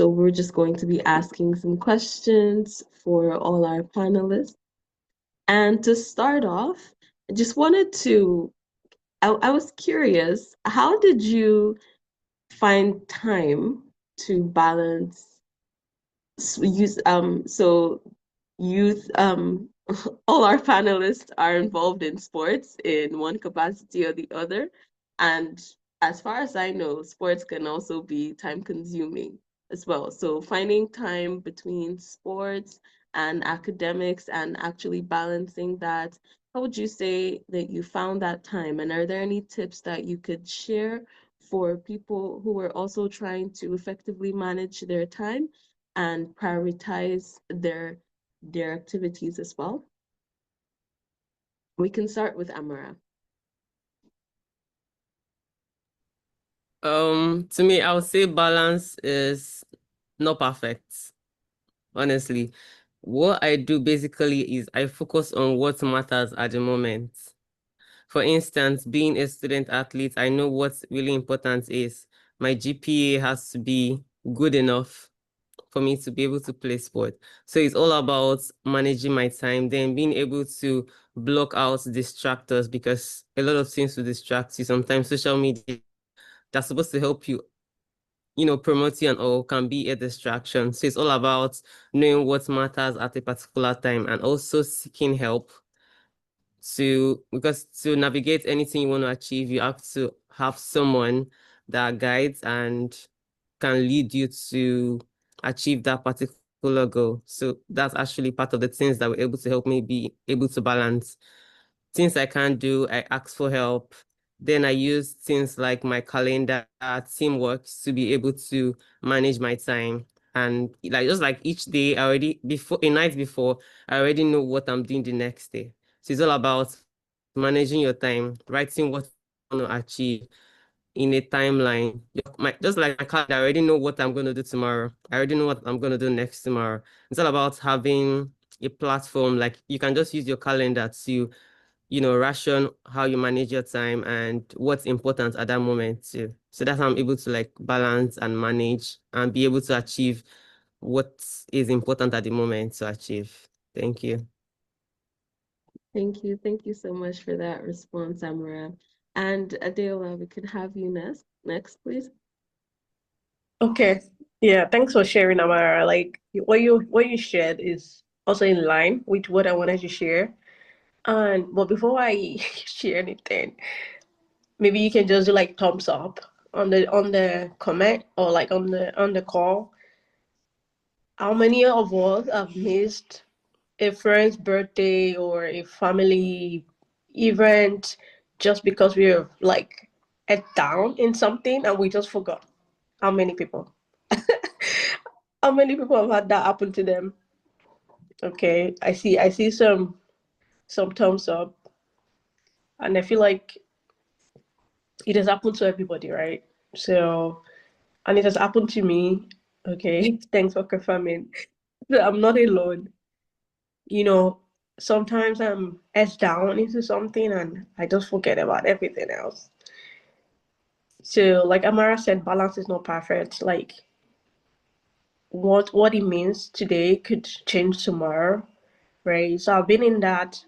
So we're just going to be asking some questions for all our panelists. And to start off, I just wanted to, I was curious, how did you find time to balance use so youth all our panelists are involved in sports in one capacity or the other, and as far as I know, sports can also be time consuming as well. So finding time between sports and academics and actually balancing that, how would you say that you found that time, and are there any tips that you could share for people who are also trying to effectively manage their time and prioritize their activities as well? We can start with Amara. To me, I would say balance is not perfect, honestly. What I do basically is I focus on what matters at the moment. For instance, being a student athlete, I know what's really important is my GPA has to be good enough for me to be able to play sport. So it's all about managing my time, then being able to block out distractors, because a lot of things will distract you. Sometimes social media that's supposed to help you, promote you and all, can be a distraction. So it's all about knowing what matters at a particular time and also seeking help because to navigate anything you want to achieve, you have to have someone that guides and can lead you to achieve that particular goal. So that's actually part of the things that were able to help me be able to balance. Things I can't do, I ask for help. Then I use things like my calendar, teamwork to be able to manage my time. And like just like each day, I already before a night before, I already know what I'm doing the next day. So it's all about managing your time, writing what you want to achieve in a timeline. Just like my calendar, I already know what I'm going to do tomorrow. I already know what I'm going to do next tomorrow. It's all about having a platform. Like you can just use your calendar to, ration how you manage your time and what's important at that moment too. So that's how I'm able to like balance and manage and be able to achieve what is important at the moment to achieve. Thank you. Thank you. Thank you so much for that response, Amara. And Adeola, we could have you next, please. Okay. Yeah, thanks for sharing, Amara. Like what you shared is also in line with what I wanted to share. And but before I share anything, maybe you can just do like thumbs up on the comment or like on the call. How many of us have missed a friend's birthday or a family event just because we're like head down in something and we just forgot? How many people? How many people have had that happen to them? Okay, I see some thumbs up, and I feel like it has happened to everybody, right? So, and it has happened to me. Okay, thanks for confirming. So I'm not alone. You know, sometimes I'm edged down into something and I just forget about everything else. So, like Amara said, balance is not perfect. Like what it means today could change tomorrow, right? So I've been in that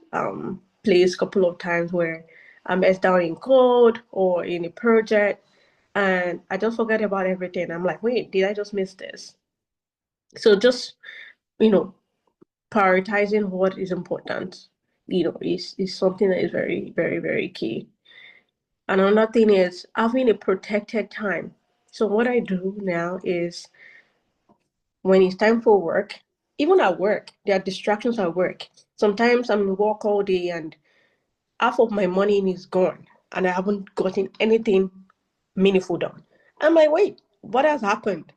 place a couple of times where I'm edged down in code or in a project and I just forget about everything. I'm like, wait, did I just miss this? So just, you know, prioritizing what is important, is something that is very, very, very key. And another thing is having a protected time. So what I do now is when it's time for work, even at work, there are distractions at work. Sometimes I'm in work all day and half of my money is gone and I haven't gotten anything meaningful done. I'm like, wait, what has happened?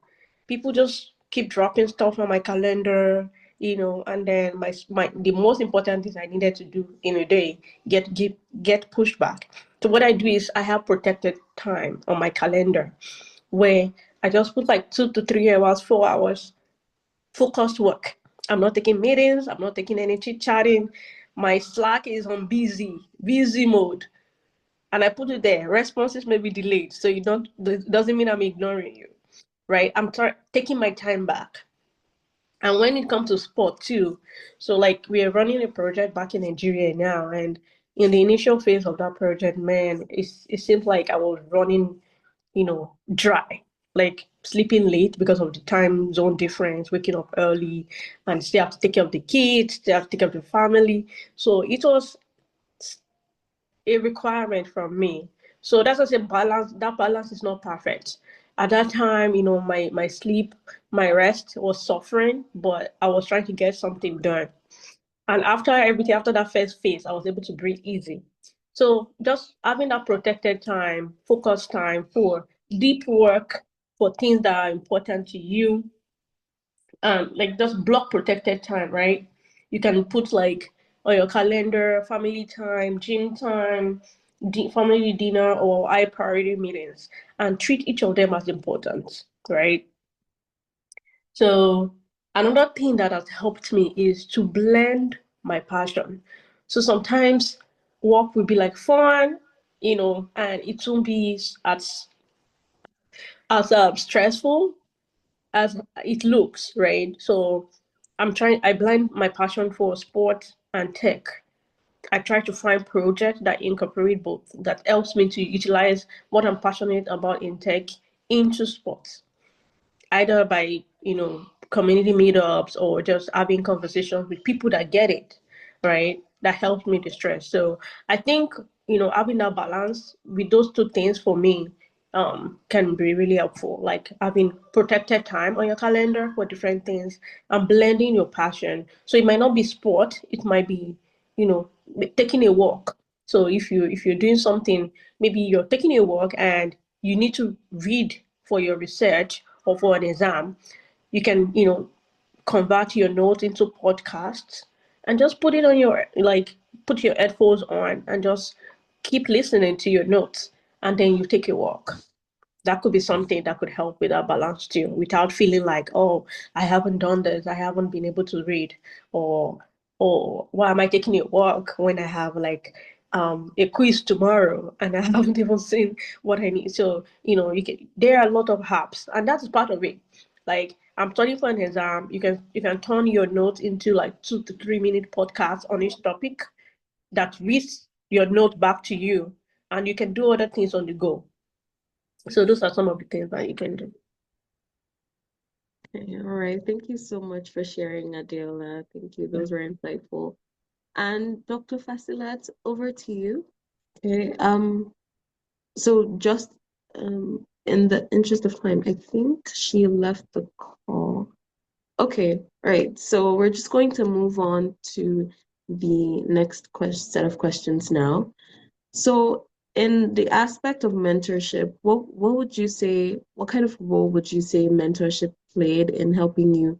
People just keep dropping stuff on my calendar, and then my the most important things I needed to do in a day get pushed back. So what I do is I have protected time on my calendar where I just put like 2 to 3 hours, 4 hours focused work. I'm not taking meetings, I'm not taking any chit chatting. My Slack is on busy mode. And I put it there. Responses may be delayed, so you don't. It doesn't mean I'm ignoring you. right? I'm taking my time back. And when it comes to sport too, so like we are running a project back in Nigeria now, and in the initial phase of that project, man, it seems like I was running, dry, like sleeping late because of the time zone difference, waking up early, and still have to take care of the kids, still have to take care of the family. So it was a requirement from me. So that's why I say balance. That balance is not perfect. At that time, my sleep, my rest was suffering, but I was trying to get something done. And after everything, after that first phase, I was able to breathe easy. So just having that protected time, focused time for deep work, for things that are important to you, like just block protected time, right? You can put like on your calendar family time, gym time, family dinner, or high priority meetings, and treat each of them as important, right? So another thing that has helped me is to blend my passion. So sometimes work will be like fun, and it won't be as stressful as it looks, right? So I blend my passion for sport and tech. I try to find projects that incorporate both, that helps me to utilize what I'm passionate about in tech into sports, either by, community meetups or just having conversations with people that get it, right? That helps me distress. So I think, having that balance with those two things for me can be really helpful. Like having protected time on your calendar for different things and blending your passion. So it might not be sport, it might be, you know, taking a walk. So if you're doing something, maybe you're taking a walk and you need to read for your research or for an exam, you can, convert your notes into podcasts and just put it on put your headphones on and just keep listening to your notes, and then you take a walk. That could be something that could help with that balance too, without feeling like, oh, I haven't done this, I haven't been able to read, or why am I taking a walk when I have like a quiz tomorrow and I haven't even seen what I need. So, there are a lot of apps, and that's part of it. Like I'm studying for an exam, you can turn your notes into like 2 to 3 minute podcasts on each topic that reads your note back to you, and you can do other things on the go. So those are some of the things that you can do. Okay, all right. Thank you so much for sharing, Adela. Thank you. Those were insightful. And Dr. Fasilat, over to you. Okay. So just in the interest of time, I think she left the call. Okay, all right. So we're just going to move on to the next set of questions now. So in the aspect of mentorship, what would you say, what kind of role would you say mentorship played in helping you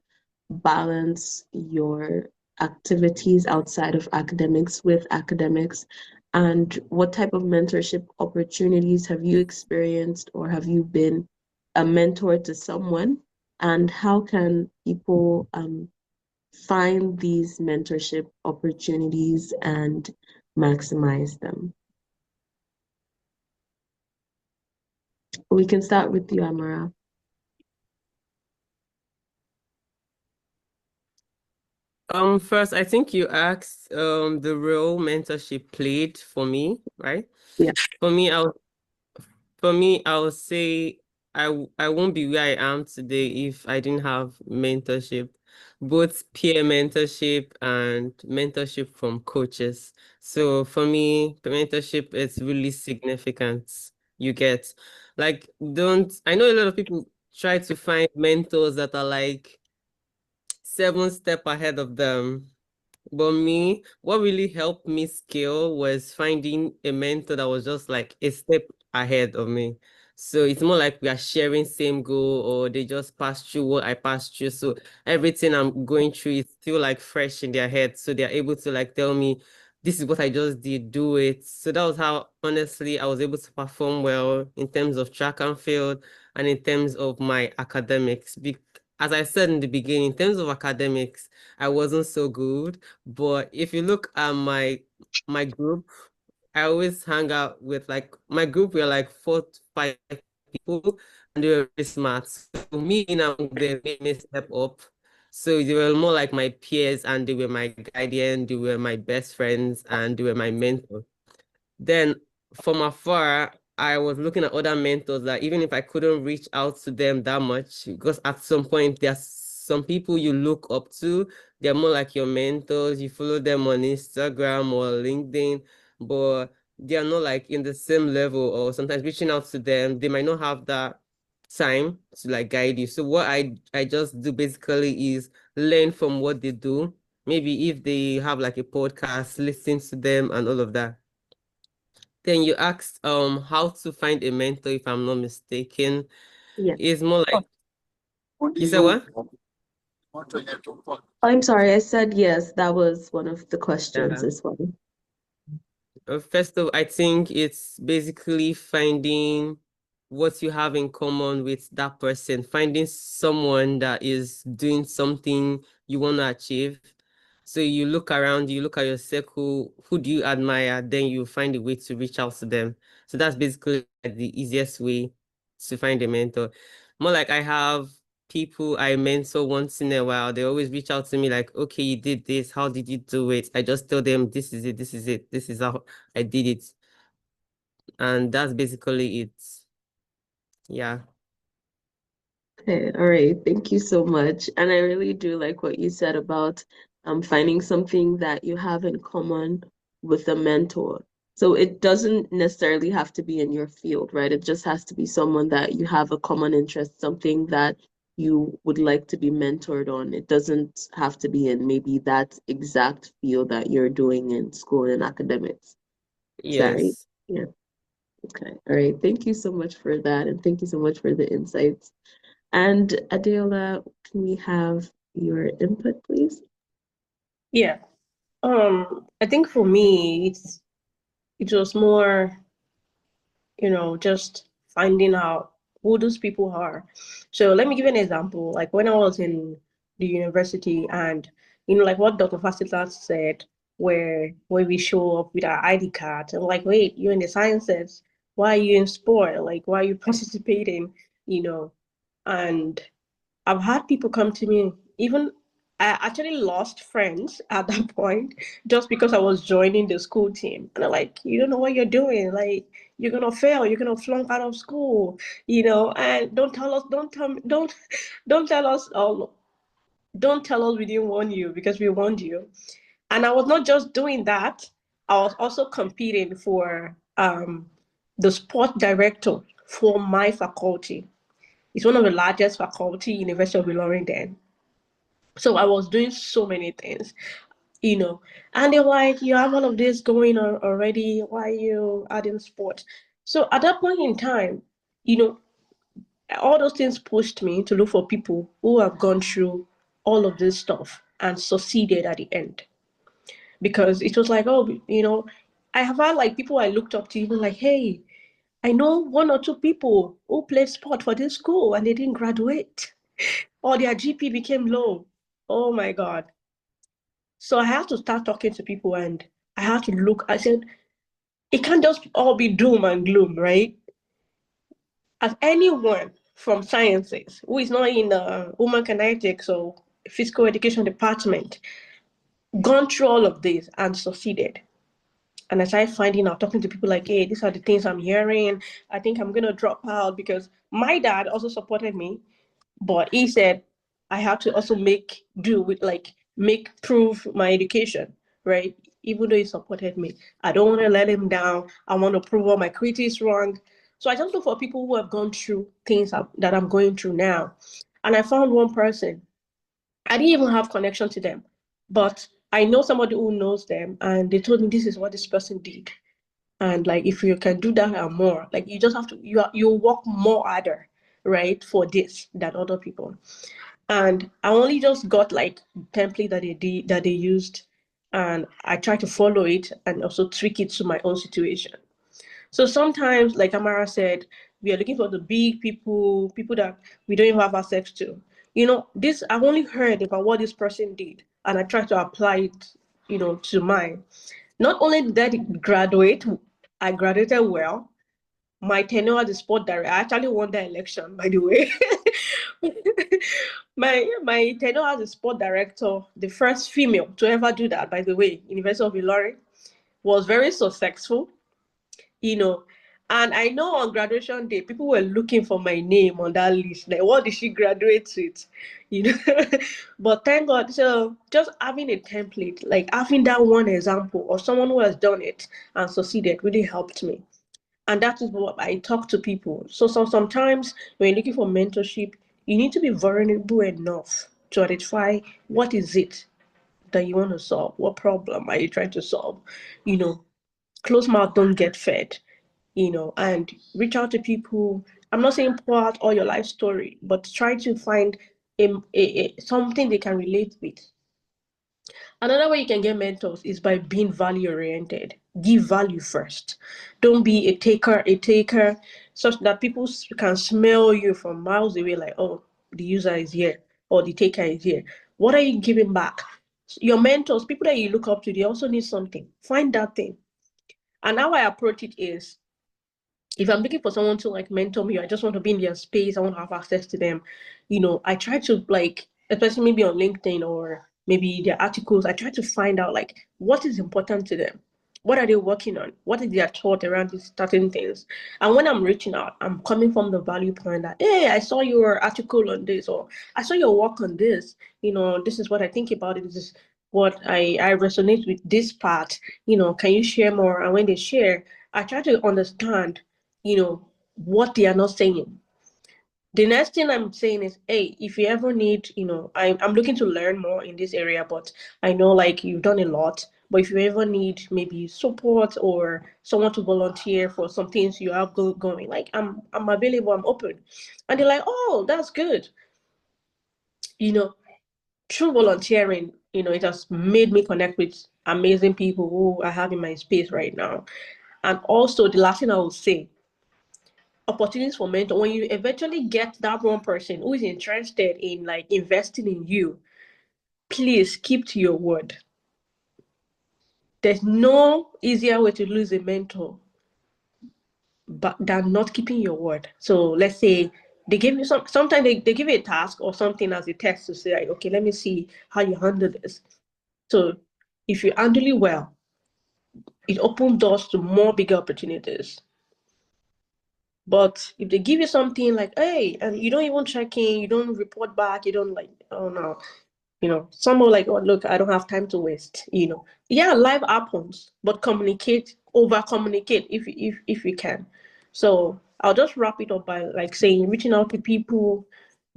balance your activities outside of academics with academics? And what type of mentorship opportunities have you experienced, or have you been a mentor to someone? And how can people find these mentorship opportunities and maximize them? We can start with you, Amara. First, I think you asked the role mentorship played for me, right? Yeah. For me, I would say I won't be where I am today if I didn't have mentorship, both peer mentorship and mentorship from coaches. So for me, the mentorship is really significant. You get like don't I know a lot of people try to find mentors that are like 7 step ahead of them. But me, what really helped me scale was finding a mentor that was just like a step ahead of me. So it's more like we are sharing same goal, or they just passed through what I passed through. So everything I'm going through is still like fresh in their head. So they're able to like tell me, this is what I just did, do it. So that was how honestly I was able to perform well in terms of track and field and in terms of my academics. As I said in the beginning, in terms of academics, I wasn't so good. But if you look at my group, I always hang out with like my group. We're like 4 to 5 people, and they were very smart. So me being among them made me step up. So they were more like my peers, and they were my guardian, they were my best friends, and they were my mentor. Then from afar, I was looking at other mentors that even if I couldn't reach out to them that much, because at some point there's some people you look up to, they're more like your mentors, you follow them on Instagram or LinkedIn, but they are not like in the same level, or sometimes reaching out to them, they might not have that time to like guide you. So what I just do basically is learn from what they do. Maybe if they have like a podcast, listen to them and all of that. Then you asked how to find a mentor, if I'm not mistaken. Yeah. It's more like, you said You what? want to hear to talk. I'm sorry, I said yes, that was one of the questions Yeah. as well. First of all, I think it's basically finding what you have in common with that person, finding someone that is doing something you want to achieve. So you look around, you look at your circle, who do you admire, then you find a way to reach out to them. So that's basically the easiest way to find a mentor. More like I have people I mentor once in a while. They always reach out to me like, okay, you did this. How did you do it? I just tell them, this is it, this is it, this is how I did it. And that's basically it. Yeah. Okay, all right. Thank you so much. And I really do like what you said about finding something that you have in common with a mentor. So it doesn't necessarily have to be in your field, right? It just has to be someone that you have a common interest, something that you would like to be mentored on. It doesn't have to be in maybe that exact field that you're doing in school and academics. Is that right? Yes. Yeah. Okay. All right. Thank you so much for that. And thank you so much for the insights. And Adela, can we have your input, please? Yeah. I think for me, it was more, just finding out who those people are. So let me give you an example. Like when I was in the university, and like what Dr. Fasita said, where we show up with our ID cards and like, wait, you're in the sciences, why are you in sport? Like, why are you participating? And I've had people come to me, even I actually lost friends at that point just because I was joining the school team. And they're like, you don't know what you're doing. Like, you're gonna fail, you're gonna flunk out of school, and don't tell us don't tell us we didn't warn you, because we warned you. And I was not just doing that, I was also competing for the sport director for my faculty. It's one of the largest faculty, University of Ilorin then. So I was doing so many things, and they're like, you have all of this going on already. Why are you adding sport? So at that point in time, you know, all those things pushed me to look for people who have gone through all of this stuff and succeeded at the end. Because it was like, oh, I have had like people I looked up to, even like, hey, I know one or two people who played sport for this school and they didn't graduate, or their GP became low. Oh my God. So I had to start talking to people, and I had to look. I said, it can't just all be doom and gloom, right? As anyone from sciences who is not in the human kinetics or physical education department gone through all of this and succeeded. And I started finding out, talking to people like, hey, these are the things I'm hearing. I think I'm going to drop out, because my dad also supported me. But he said I have to also make do with, like, prove my education, right? Even though he supported me, I don't want to let him down. I want to prove all my critics wrong. So I just look for people who have gone through things that I'm going through now. And I found one person. I didn't even have connection to them, but I know somebody who knows them, and they told me this is what this person did. And like, if you can do that and more, like, you just have to, you work more harder, right, for this than other people. And I only just got like template that they used, and I try to follow it and also tweak it to my own situation. So sometimes, like Amara said, we are looking for the big people that we don't even have access to. This, I've only heard about what this person did, and I try to apply it, to mine. Not only did I graduate, I graduated well. my tenure as a sport director, I actually won that election, by the way. my tenure as a sport director, the first female to ever do that, by the way, University of Ilorin, was very successful, you know. And I know on graduation day, people were looking for my name on that list. Like, what did she graduate with? You know, but thank God. So just having a template, like having that one example or someone who has done it and succeeded, really helped me. And that is what I talk to people. So sometimes when you're looking for mentorship, you need to be vulnerable enough to identify what is it that you want to solve. What problem are you trying to solve? You know, closed mouth don't get fed, you know, and reach out to people. I'm not saying pour out all your life story, but try to find something they can relate with. Another way you can get mentors is by being value oriented. Give value first. Don't be a taker, such that people can smell you from miles away, like, oh, the user is here or the taker is here. What are you giving back? Your mentors, people that you look up to, they also need something. Find that thing. And how I approach it is, if I'm looking for someone to like mentor me, I just want to be in their space, I want to have access to them, you know, I try to like, especially maybe on LinkedIn or maybe their articles, I try to find out like what is important to them. What are they working on? What is their thought around these certain things? And when I'm reaching out, I'm coming from the value point that, hey, I saw your article on this, or I saw your work on this. You know, this is what I think about it. This is what I resonate with this part. You know, can you share more? And when they share, I try to understand, you know, what they are not saying. The next thing I'm saying is, hey, if you ever need, you know, I'm looking to learn more in this area, but I know like you've done a lot. But if you ever need maybe support or someone to volunteer for some things you have going, like I'm available, I'm open. And they're like, oh, that's good. You know, through volunteering, you know, it has made me connect with amazing people who I have in my space right now. And also the last thing I will say, opportunities for mentor, when you eventually get that one person who is interested in like investing in you, please keep to your word. There's no easier way to lose a mentor but than not keeping your word. So let's say they give you sometimes they give you a task or something as a test to say, okay, let me see how you handle this. So if you handle it well, it opens doors to more bigger opportunities. But if they give you something like, hey, and you don't even check in, you don't report back, you don't like, oh no, you know, some are like, oh, look, I don't have time to waste, you know. Yeah, life happens, but communicate, over communicate if you can. So I'll just wrap it up by like saying, reaching out to people,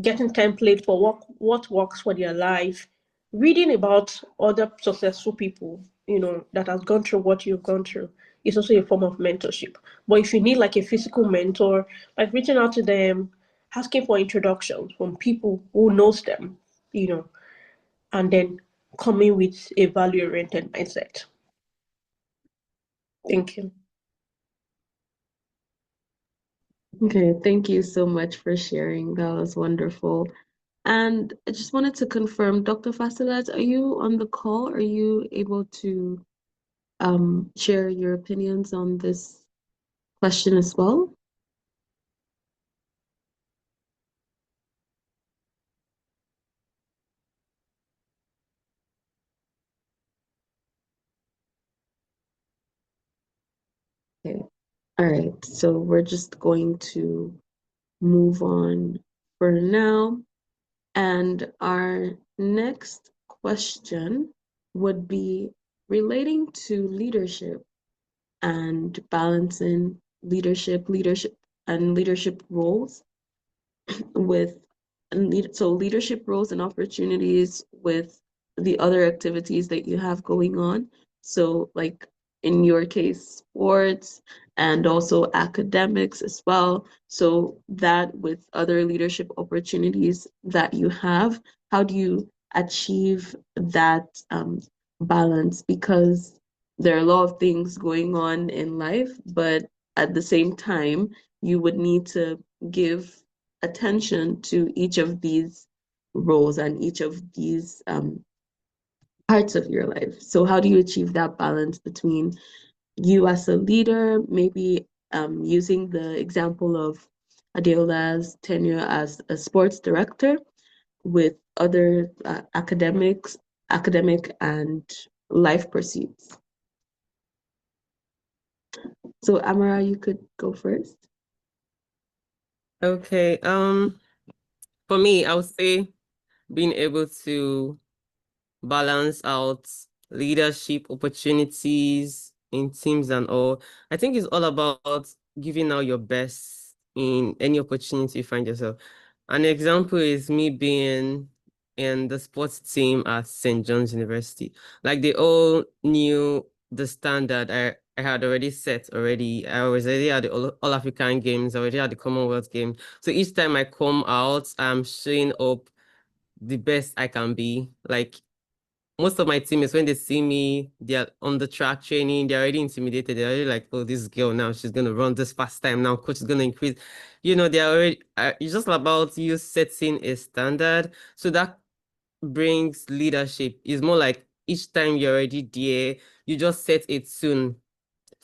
getting template for what works for their life, reading about other successful people, you know, that has gone through what you've gone through. It's also a form of mentorship. But if you need like a physical mentor, like reaching out to them, asking for introductions from people who knows them, you know, and then coming with a value-oriented mindset. Thank you. Okay, thank you so much for sharing. That was wonderful. And I just wanted to confirm, Dr. Fasilat, are you on the call? Are you able to share your opinions on this question as well? Okay. All right. So we're just going to move on for now. And our next question would be relating to leadership and balancing leadership and leadership roles with so leadership roles and opportunities with the other activities that you have going on. So like in your case, sports and also academics as well. So that with other leadership opportunities that you have, how do you achieve that balance? Because there are a lot of things going on in life, but at the same time, you would need to give attention to each of these roles and each of these parts of your life. So how do you achieve that balance between you as a leader, maybe using the example of Adeola's tenure as a sports director with other academic and life pursuits. So Amara, you could go first. Okay. For me, I would say being able to balance out leadership opportunities in teams and all. I think it's all about giving out your best in any opportunity you find yourself. An example is me being in the sports team at St. John's University. Like they all knew the standard I had already set already. I was already at the All African Games, I already at the Commonwealth Games. So each time I come out, I'm showing up the best I can be. Like most of my teammates, when they see me, they're on the track training, they're already intimidated. They're already like, oh, this girl now, she's going to run this fast time now. Coach is going to increase. They're already, it's just about you setting a standard. So that brings leadership. It's more like each time you're already there, you just set a tune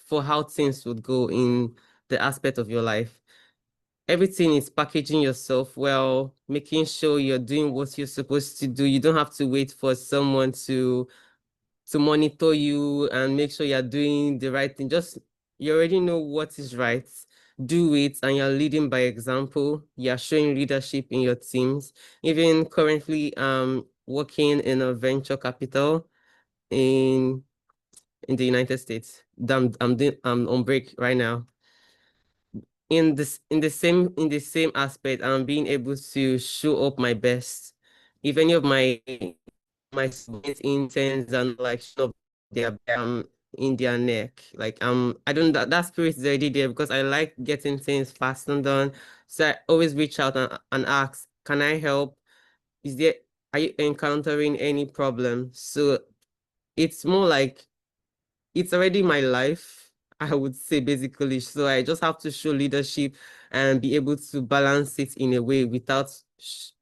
for how things would go in the aspect of your life. Everything is packaging yourself well, making sure you're doing what you're supposed to do. You don't have to wait for someone to monitor you and make sure you're doing the right thing. Just you already know what is right. Do it, and you're leading by example. You're showing leadership in your teams. Even currently, working in a venture capital in the United States. I'm on break right now. In the same aspect, I'm being able to show up my best. If any of my students interns and like showing up their in their neck, like I don't that spirit is already there because I like getting things fast and done. So I always reach out and ask, can I help? Is there Are you encountering any problem? So it's more like it's already my life, I would say basically. So I just have to show leadership and be able to balance it in a way without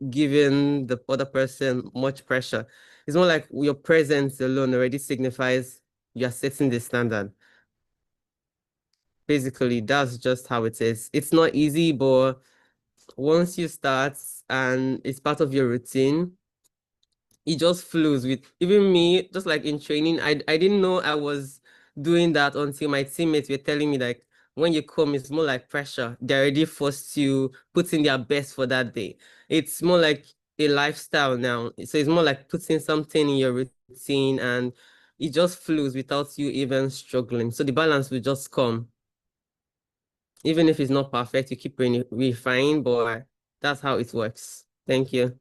giving the other person much pressure. It's more like your presence alone already signifies you're setting the standard. Basically, that's just how it is. It's not easy, but once you start and it's part of your routine, it just flows with even me, just like in training. I didn't know I was doing that until my teammates were telling me like when you come, it's more like pressure. They're already forced to put in their best for that day. It's more like a lifestyle now. So it's more like putting something in your routine and it just flows without you even struggling. So the balance will just come. Even if it's not perfect, you keep refining, but that's how it works. Thank you.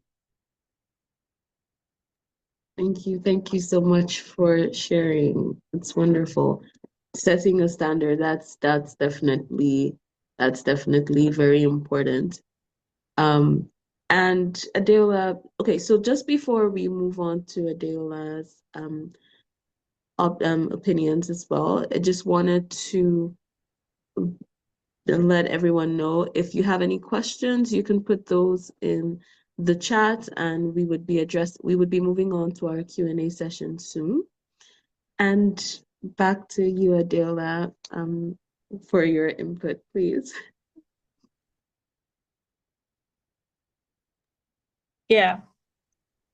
Thank you. Thank you so much for sharing. It's wonderful. Setting a standard, that's definitely very important. And Adeola, okay, so just before we move on to Adeola's opinions as well, I just wanted to let everyone know if you have any questions, you can put those in the chat and we would be moving on to our Q&A session soon. And back to you, Adeola, for your input, please. Yeah.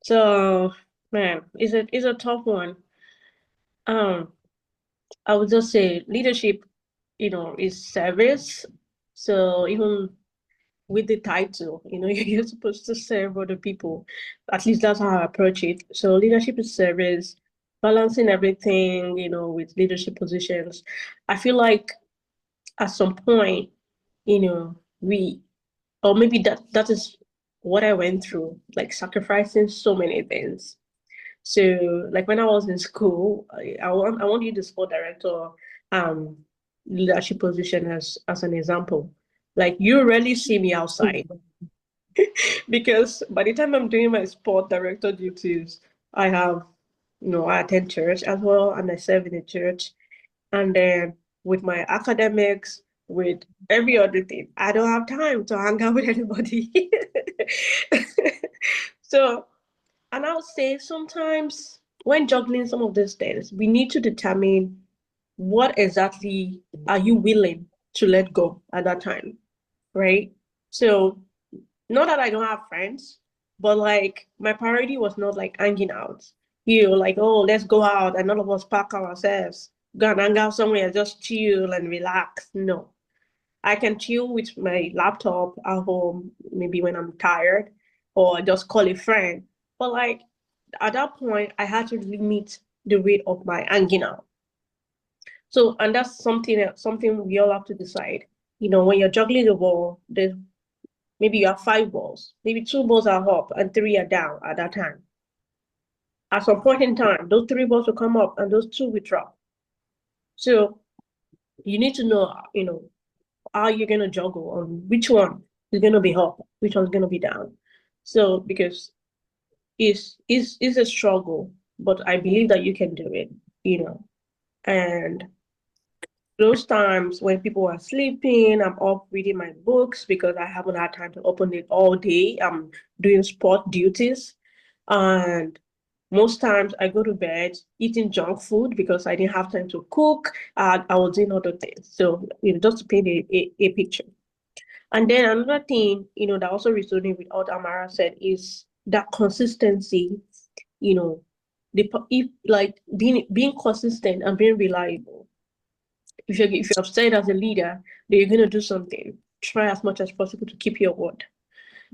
So, man, it's a tough one. I would just say leadership, is service. So even with the title, you're supposed to serve other people. At least that's how I approach it. So leadership is service, balancing everything, with leadership positions. I feel like at some point, or maybe that is what I went through, like sacrificing so many things. So like when I was in school, I want you the sport director um leadership position as an example. Like you rarely see me outside because by the time I'm doing my sport director duties, I have, I attend church as well and I serve in a church. And then with my academics, with every other thing, I don't have time to hang out with anybody. So, and I would say sometimes when juggling some of these things, we need to determine what exactly are you willing to let go at that time, right? So not that I don't have friends, but like my priority was not like hanging out. Like, oh, let's go out and all of us pack ourselves, go and hang out somewhere, just chill and relax. No, I can chill with my laptop at home, maybe when I'm tired, or just call a friend. But like at that point, I had to limit the rate of my hanging out. So, and that's something we all have to decide. When you're juggling the ball, there's maybe you have 5 balls, maybe 2 balls are up and 3 are down at that time. At some point in time, those 3 balls will come up and those 2 will drop. So you need to know, how you're gonna juggle on which one is gonna be up, which one's gonna be down. So because it's a struggle, but I believe that you can do it, and those times when people are sleeping, I'm up reading my books because I haven't had time to open it all day. I'm doing sport duties. And most times I go to bed eating junk food because I didn't have time to cook. I was doing other things. So, just to paint a picture. And then another thing, that also resonates with what Amara said is that consistency, if like being consistent and being reliable. If you're upset as a leader that you're going to do something, try as much as possible to keep your word.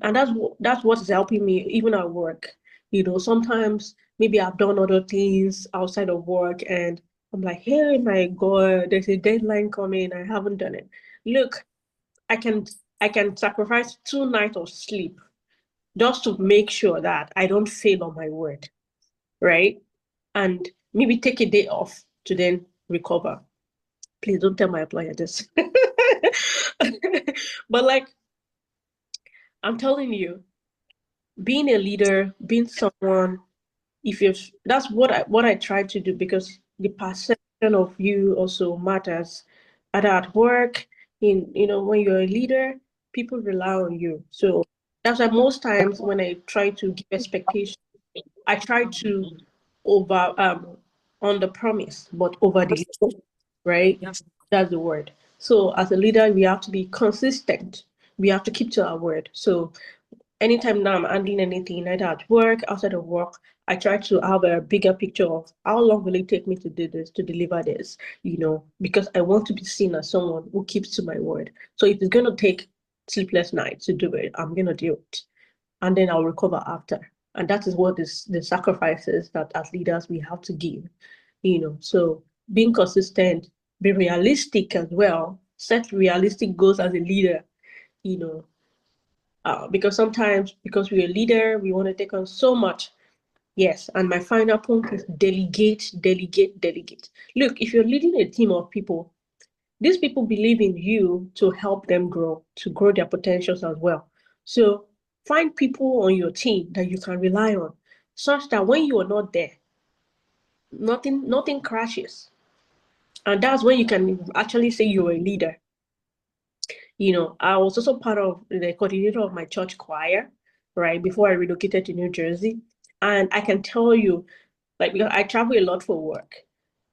And that's what is helping me even at work. Sometimes maybe I've done other things outside of work and I'm like, hey, my God, there's a deadline coming. I haven't done it. Look, I can sacrifice 2 nights of sleep just to make sure that I don't fail on my word, right? And maybe take a day off to then recover. Please don't tell my employer this. But like, I'm telling you, being a leader, being someone, that's what I try to do because the perception of you also matters. Either at work, when you're a leader, people rely on you. So that's why most times when I try to give expectations, I try to over on the promise, but over the right? That's the word. So as a leader, we have to be consistent. We have to keep to our word. So anytime now I'm handling anything, either at work, outside of work, I try to have a bigger picture of how long will it take me to do this, to deliver this, because I want to be seen as someone who keeps to my word. So if it's going to take sleepless nights to do it, I'm going to do it. And then I'll recover after. And that is what the sacrifices that as leaders we have to give, So being consistent, be realistic as well, set realistic goals as a leader, you know, because sometimes because we're a leader, we want to take on so much. Yes, and my final point is delegate, delegate, delegate. Look, if you're leading a team of people, these people believe in you to help them grow, to grow their potentials as well. So find people on your team that you can rely on, such that when you are not there, nothing crashes. And that's when you can actually say you're a leader. I was also part of the coordinator of my church choir, right, before I relocated to New Jersey. And I can tell you, like, because I travel a lot for work.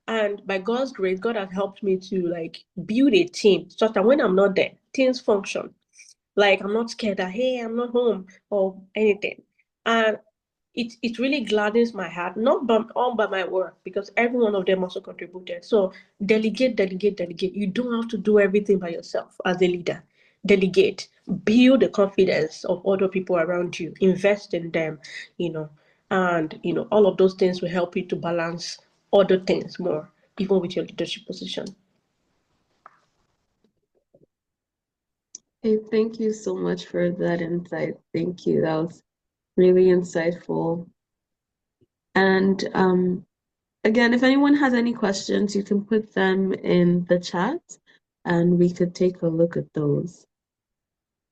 And by God's grace, God has helped me to like build a team such that when I'm not there, things function. Like I'm not scared that, hey, I'm not home or anything. And it really gladdens my heart, not all by my work, because every one of them also contributed. So delegate, delegate, delegate. You don't have to do everything by yourself as a leader. Delegate, build the confidence of other people around you, invest in them, and all of those things will help you to balance other things more, even with your leadership position. Hey, thank you so much for that insight. Thank you. That was really insightful. And again, if anyone has any questions, you can put them in the chat and we could take a look at those.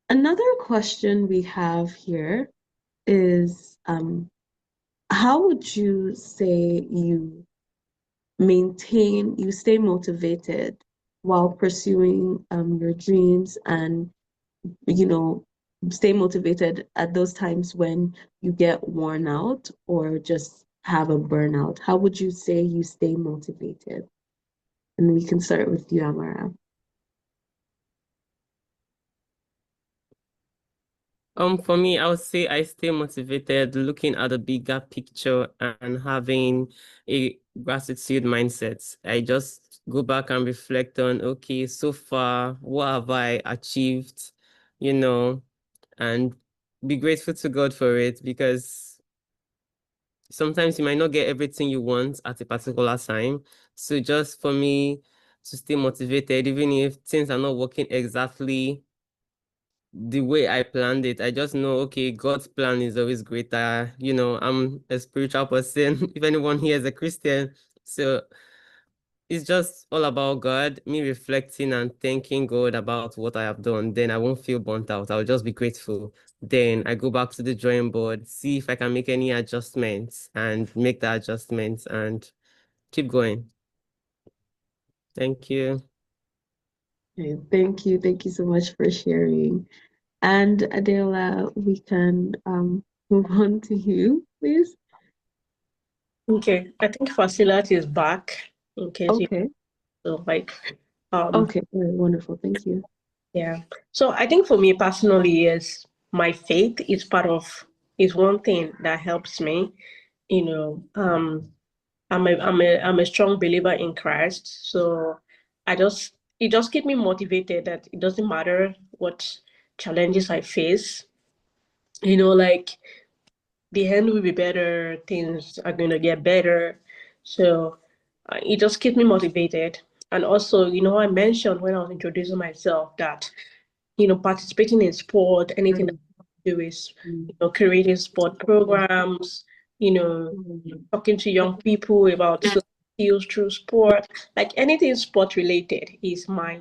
Another question we have here is how would you say you stay motivated while pursuing your dreams and stay motivated at those times when you get worn out or just have a burnout? How would you say you stay motivated? And we can start with you, Amara. For me, I would say I stay motivated looking at the bigger picture and having a gratitude mindset. I just go back and reflect on, okay, so far, what have I achieved, you know, and be grateful to God for it, because sometimes you might not get everything you want at a particular time. So just for me to stay motivated, even if things are not working exactly the way I planned it, I just know, okay, God's plan is always greater. I'm a spiritual person, if anyone here is a Christian. So it's just all about God, me reflecting and thanking God about what I have done. Then I won't feel burnt out. I'll just be grateful. Then I go back to the drawing board, see if I can make any adjustments and make the adjustments and keep going. Thank you. Okay, thank you. Thank you so much for sharing. And Adela, we can move on to you, please. Okay, I think facility is back in case you Okay. so like Okay, very wonderful. Thank you. yeah. So I think for me personally is my faith is one thing that helps me. You know, I'm a strong believer in Christ. So it just keeps me motivated that it doesn't matter what challenges I face, like the end will be better, things are going to get better. So it just keeps me motivated. And also, I mentioned when I was introducing myself that, participating in sport, anything that I do is, creating sport programs, you know, talking to young people about skills through sport, like anything sport related is my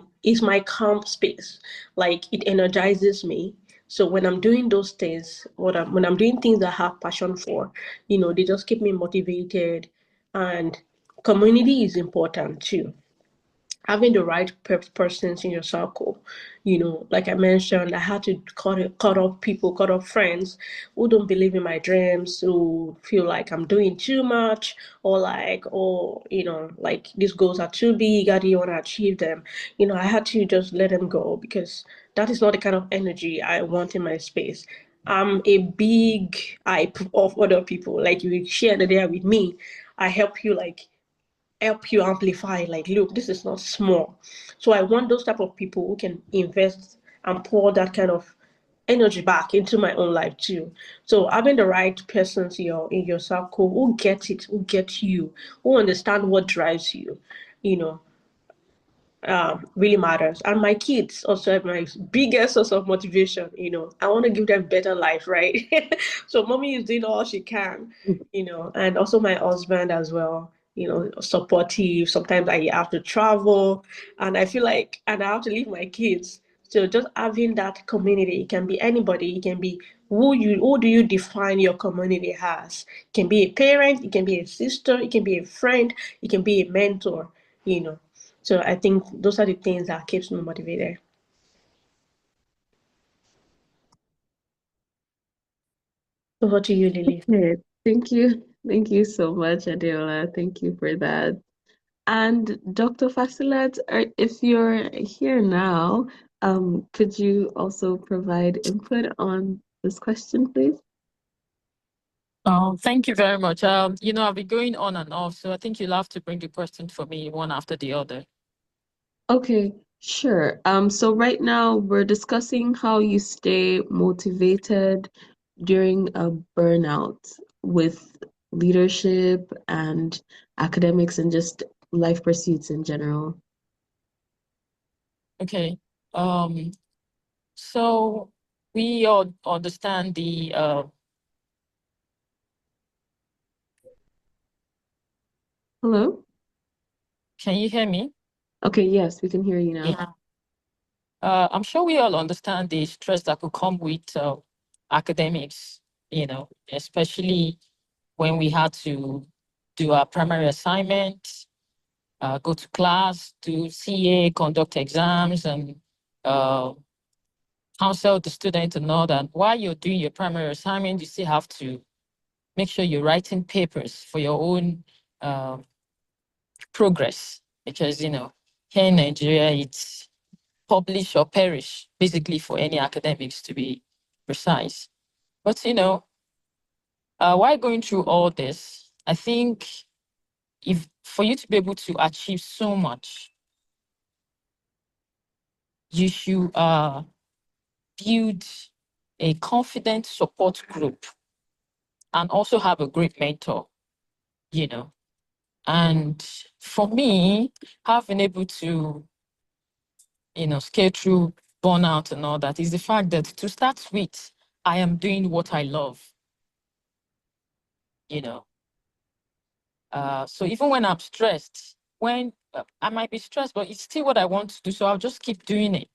calm space. Like it energizes me. So when I'm doing those things, when I'm doing things I have passion for, they just keep me motivated. And community is important too, having the right persons in your circle. Like I mentioned, I had to cut off people, cut off friends who don't believe in my dreams, who feel like I'm doing too much, or like, oh, like these goals are too big, I don't want to achieve them. I had to just let them go, because that is not the kind of energy I want in my space. I'm a big hype of other people. Like you share the day with me, I help you amplify, like, look, this is not small. So I want those type of people who can invest and pour that kind of energy back into my own life too. So having the right persons in your circle who get it, who get you, who understand what drives you, you know really matters. And my kids also have my biggest source of motivation. I want to give them better life, right? So mommy is doing all she can, and also my husband as well, supportive. Sometimes I have to travel and I feel like, and I have to leave my kids. So just having that community, it can be anybody, it can be who do you define your community as? It can be a parent, it can be a sister, it can be a friend, it can be a mentor, you know. So I think those are the things that keeps me motivated. Over to you, Lily. Okay, thank you. Thank you so much, Adela. Thank you for that. And Dr. Fasilat, if you're here now, could you also provide input on this question, please? Oh, thank you very much. I'll be going on and off, so I think you'll have to bring the question for me one after the other. Okay, sure. So right now we're discussing how you stay motivated during a burnout with leadership and academics and just life pursuits in general. Okay. So we all understand the Hello? can you hear me? Okay, yes, we can hear you now. Yeah. I'm sure we all understand the stress that could come with academics, especially when we had to do our primary assignment, go to class, do CA, conduct exams, and uh, counsel the student to know that while you're doing your primary assignment, you still have to make sure you're writing papers for your own progress. Because, here in Nigeria, it's publish or perish, basically, for any academics to be precise. But while going through all this, I think if for you to be able to achieve so much, you should build a confident support group and also have a great mentor, And for me, having able to, scale through burnout and all that is the fact that to start with, I am doing what I love, So even when I'm stressed, when I might be stressed, but it's still what I want to do. So I'll just keep doing it,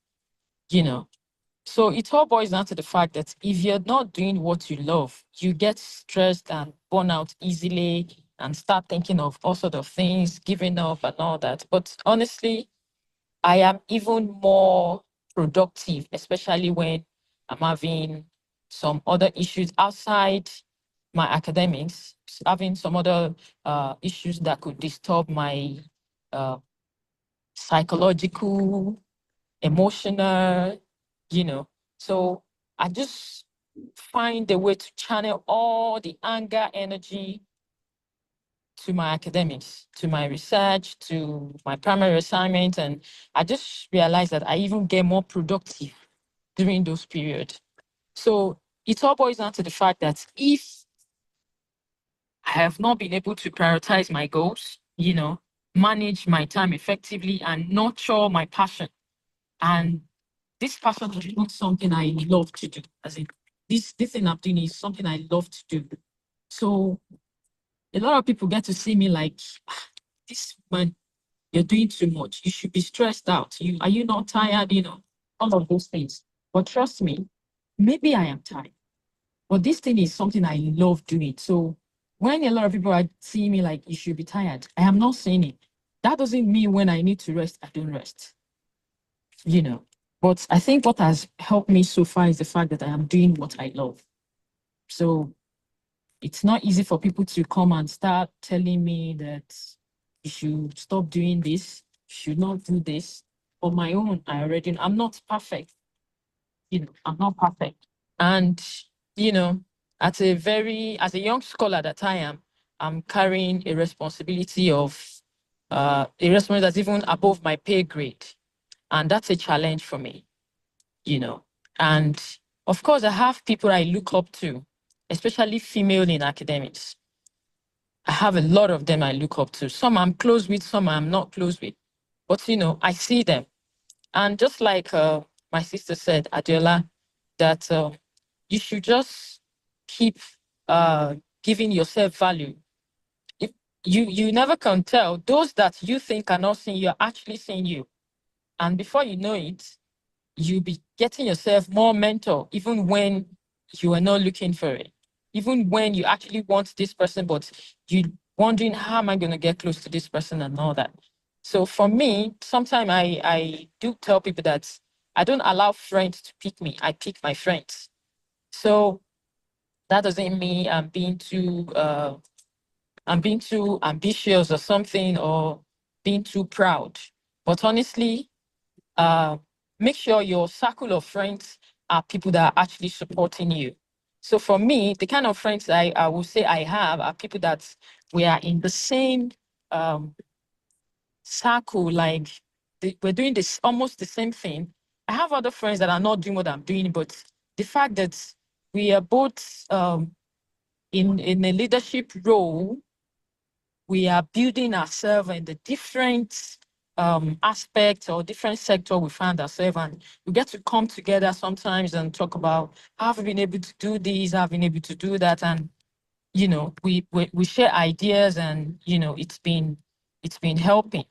So it all boils down to the fact that if you're not doing what you love, you get stressed and burn out easily and start thinking of all sorts of things, giving up and all that. But honestly, I am even more productive, especially when I'm having some other issues outside my academics, having some other issues that could disturb my psychological, emotional, So I just find a way to channel all the anger energy to my academics, to my research, to my primary assignment. And I just realized that I even get more productive during those periods. So it all boils down to the fact that if I have not been able to prioritize my goals, manage my time effectively and nurture my passion. And this passion is not something I love to do. As in, this thing I'm doing is something I love to do. So a lot of people get to see me like, this man, you're doing too much. You should be stressed out. Are you not tired? All of those things. But trust me, maybe I am tired. But this thing is something I love doing. So when a lot of people are seeing me like, you should be tired, I am not saying it. That doesn't mean when I need to rest, I don't rest. But I think what has helped me so far is the fact that I am doing what I love. So it's not easy for people to come and start telling me that you should stop doing this, you should not do this. On my own, I'm not perfect. I'm not perfect. And, as a young scholar that I am, I'm carrying a responsibility a responsibility that's even above my pay grade. And that's a challenge for me, And of course, I have people I look up to, especially female in academics. I have a lot of them I look up to. Some I'm close with, some I'm not close with. But, I see them. And just like my sister said, Adiola, that you should just keep giving yourself value. If you never can tell, those that you think are not seeing you are actually seeing you. And before you know it, you'll be getting yourself more mentor, even when you are not looking for it. Even when you actually want this person, but you're wondering, how am I going to get close to this person and all that? So for me, sometimes I do tell people that I don't allow friends to pick me. I pick my friends. So that doesn't mean I'm being too ambitious or something, or being too proud. But honestly, make sure your circle of friends are people that are actually supporting you. So for me, the kind of friends I will say I have are people that we are in the same circle, like we're doing this almost the same thing. I have other friends that are not doing what I'm doing, but the fact that we are both in a leadership role, we are building ourselves in the different aspects or different sector we find ourselves, and we get to come together sometimes and talk about how have we been able to do this, how have we been able to do that, and we share ideas, and it's been helping.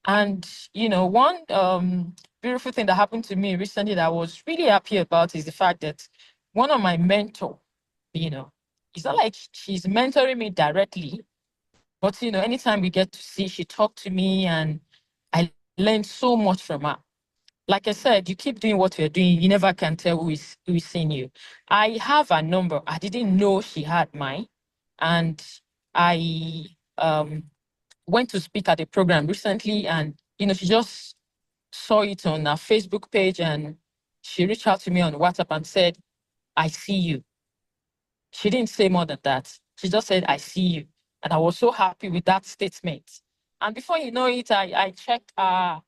And one beautiful thing that happened to me recently that I was really happy about is the fact that one of my mentor, it's not like she's mentoring me directly, but anytime we get to see, she talked to me, and I learned so much from her. Like I said, you keep doing what you're doing, you never can tell who is seeing you. I have a number. I didn't know she had mine. And I went to speak at a program recently, and she just saw it on her Facebook page, and she reached out to me on WhatsApp and said, I see you. She didn't say more than that. She just said, I see you. And I was so happy with that statement. And before you know it, I checked our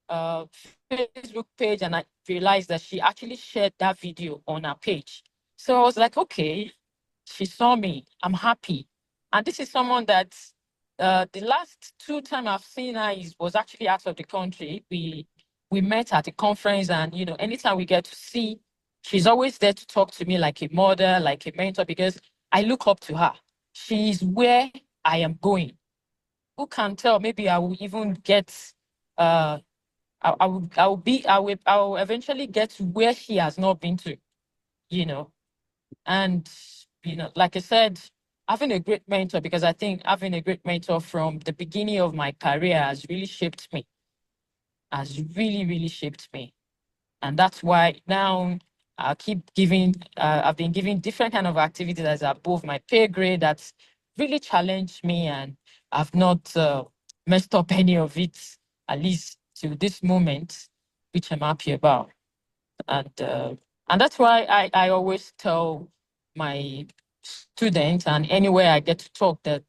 Facebook page and I realized that she actually shared that video on her page. So I was like, okay, she saw me. I'm happy. And this is someone that the last 2 times I've seen her was actually out of the country. We met at a conference, and anytime we get to see, she's always there to talk to me like a mother, like a mentor, because I look up to her. She's where I am going. Who can tell? Maybe I will even get I will eventually get to where she has not been to, and like I said, having a great mentor, because I think having a great mentor from the beginning of my career has really shaped me, really shaped me. And that's why now I keep giving, I've been giving different kind of activities that's above my pay grade that's really challenged me, and I've not messed up any of it, at least to this moment, which I'm happy about. And that's why I always tell my students and anywhere I get to talk that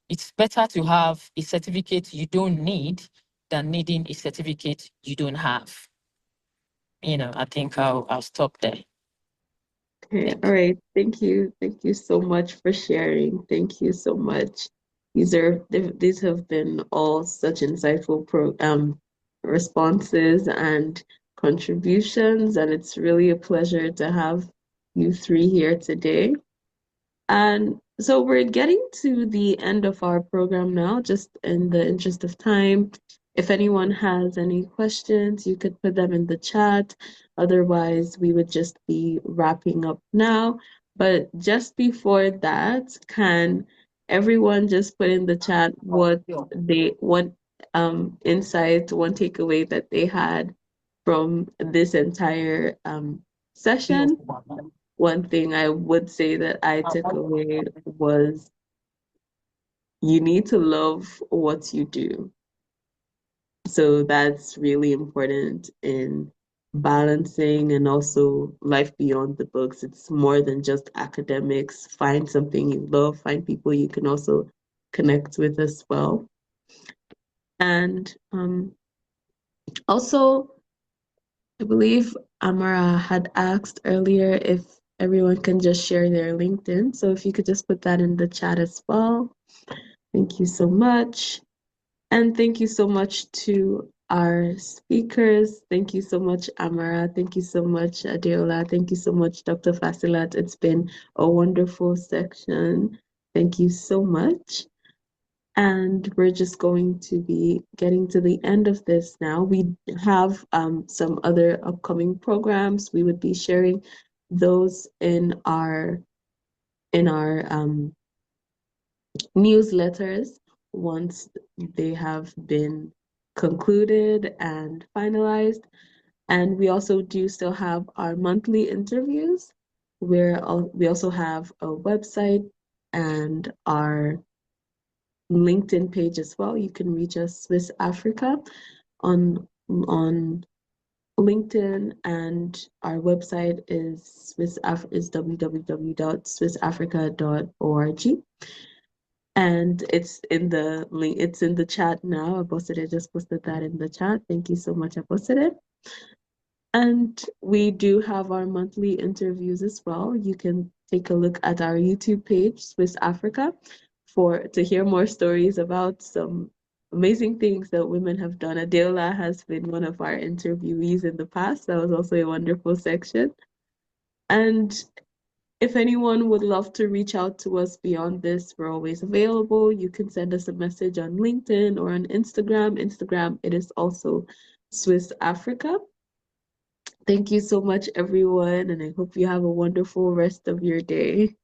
it's better to have a certificate you don't need than needing a certificate you don't have. I think I'll stop there. Okay, Thank all you. right. Thank you. Thank you so much for sharing. Thank you so much. These have been all such insightful responses and contributions, and it's really a pleasure to have you three here today. And so we're getting to the end of our program now, just in the interest of time. If anyone has any questions, you could put them in the chat. Otherwise, we would just be wrapping up now. But just before that, can everyone just put in the chat what insight, one takeaway that they had from this entire session? One thing I would say that I took away was you need to love what you do. So that's really important in balancing and also life beyond the books. It's more than just academics. Find something you love, find people you can also connect with as well. And also, I believe Amara had asked earlier if everyone can just share their LinkedIn. So if you could just put that in the chat as well. Thank you so much. And thank you so much to our speakers. Thank you so much, Amara. Thank you so much, Adeola. Thank you so much, Dr. Fasilat. It's been a wonderful section. Thank you so much. And we're just going to be getting to the end of this now. We have some other upcoming programs. We would be sharing those in our newsletters once they have been concluded and finalized. And we also do still have our monthly interviews, where we also have a website and our LinkedIn page as well. You can reach us, SWIS Africa, on LinkedIn, and our website is www.swisafrica.org. And it's in the link, it's in the chat now. I just posted that in the chat. Thank you so much, Abosede. And we do have our monthly interviews as well. You can take a look at our YouTube page, SWIS Africa, to hear more stories about some amazing things that women have done. Adeola has been one of our interviewees in the past. That was also a wonderful section. And if anyone would love to reach out to us beyond this, we're always available. You can send us a message on LinkedIn or on Instagram. Instagram, it is also SWIS Africa. Thank you so much, everyone, and I hope you have a wonderful rest of your day.